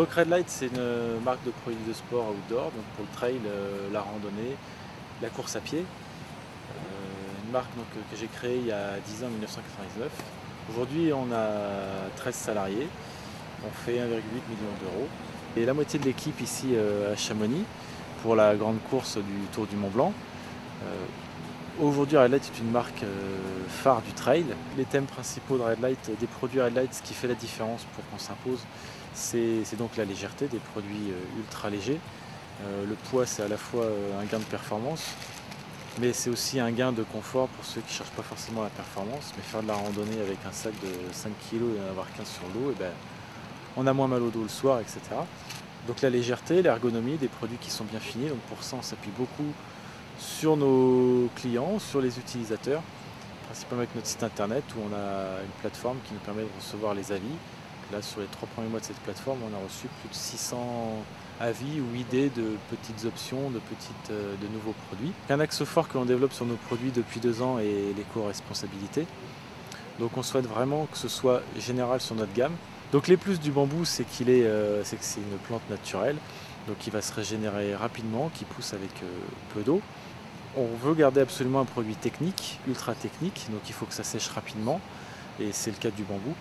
Donc Red Light, c'est une marque de produits de sport outdoor, donc pour le trail, la randonnée, la course à pied. Une marque donc, que j'ai créée il y a 10 ans, en 1999. Aujourd'hui, on a 13 salariés, on fait 1,8 million d'euros. Et la moitié de l'équipe ici à Chamonix pour la grande course du Tour du Mont Blanc. Aujourd'hui, Red Light est une marque phare du trail. Les thèmes principaux de Red Light, des produits Red Light, ce qui fait la différence pour qu'on s'impose, c'est donc la légèreté, des produits ultra légers. Le poids, c'est à la fois un gain de performance, mais c'est aussi un gain de confort pour ceux qui ne cherchent pas forcément la performance, mais faire de la randonnée avec un sac de 5 kg et en avoir 15 sur l'eau, et ben, on a moins mal au dos le soir, etc. Donc la légèreté, l'ergonomie, des produits qui sont bien finis. Donc pour ça, on s'appuie beaucoup sur nos clients, sur les utilisateurs, principalement avec notre site internet où on a une plateforme qui nous permet de recevoir les avis. Là, sur les 3 premiers mois de cette plateforme, on a reçu plus de 600 avis ou idées de petites options, de nouveaux produits. Un axe fort que l'on développe sur nos produits depuis 2 ans est l'éco-responsabilité. Donc on souhaite vraiment que ce soit général sur notre gamme. Donc les plus du bambou, c'est que c'est une plante naturelle, donc qui va se régénérer rapidement, qui pousse avec peu d'eau. On veut garder absolument un produit technique, ultra technique, donc il faut que ça sèche rapidement, et c'est le cas du bambou.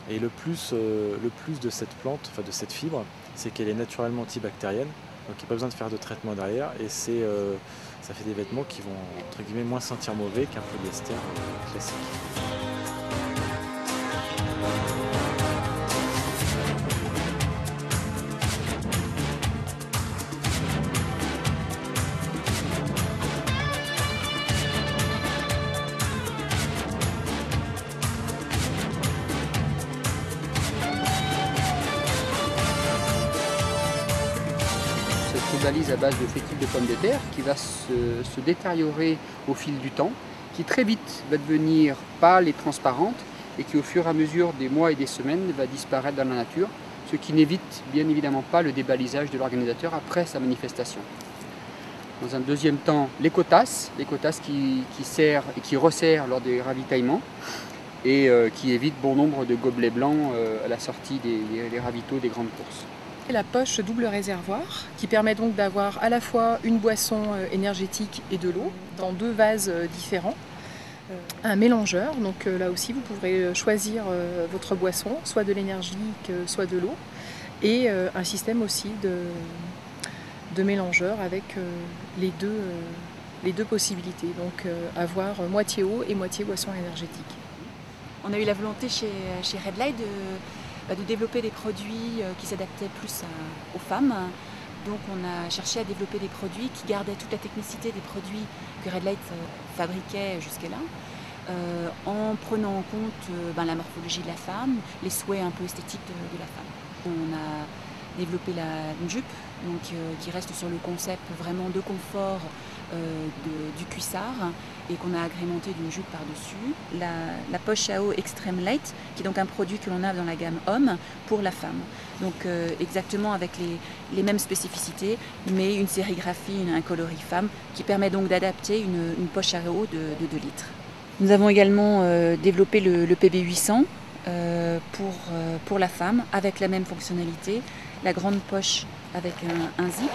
Et le plus de cette plante, enfin de cette fibre, c'est qu'elle est naturellement antibactérienne, donc il n'y a pas besoin de faire de traitement derrière, et ça fait des vêtements qui vont entre guillemets moins sentir mauvais qu'un polyester classique. Cette balise à base de fécule de pommes de terre qui va se détériorer au fil du temps, qui très vite va devenir pâle et transparente et qui au fur et à mesure des mois et des semaines va disparaître dans la nature, ce qui n'évite bien évidemment pas le débalisage de l'organisateur après sa manifestation. Dans un deuxième temps, l'écotasse qui sert et qui resserre lors des ravitaillements et qui évite bon nombre de gobelets blancs à la sortie des ravitaux des grandes courses. La poche double réservoir qui permet donc d'avoir à la fois une boisson énergétique et de l'eau dans 2 vases différents. Un mélangeur, donc là aussi vous pourrez choisir votre boisson, soit de l'énergique, soit de l'eau. Et un système aussi de mélangeur avec les deux possibilités, donc avoir moitié eau et moitié boisson énergétique. On a eu la volonté chez Red Light de développer des produits qui s'adaptaient plus aux femmes. Donc on a cherché à développer des produits qui gardaient toute la technicité des produits que Red Light fabriquait jusque-là, en prenant en compte la morphologie de la femme, les souhaits un peu esthétiques de la femme. On a développé une jupe donc, qui reste sur le concept vraiment de confort du cuissard et qu'on a agrémenté d'une jupe par-dessus. La poche à eau Extreme Light, qui est donc un produit que l'on a dans la gamme homme pour la femme. Donc exactement avec les mêmes spécificités, mais une sérigraphie, un coloris femme, qui permet donc d'adapter une poche à eau de 2 litres. Nous avons également développé le PB800 pour la femme, avec la même fonctionnalité, la grande poche avec un zip,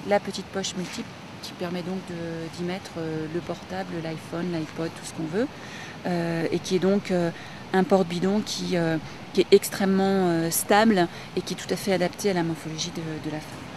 la petite poche multiple qui permet donc d'y mettre le portable, l'iPhone, l'iPod, tout ce qu'on veut, et qui est donc un porte-bidon qui est extrêmement stable et qui est tout à fait adapté à la morphologie de la femme.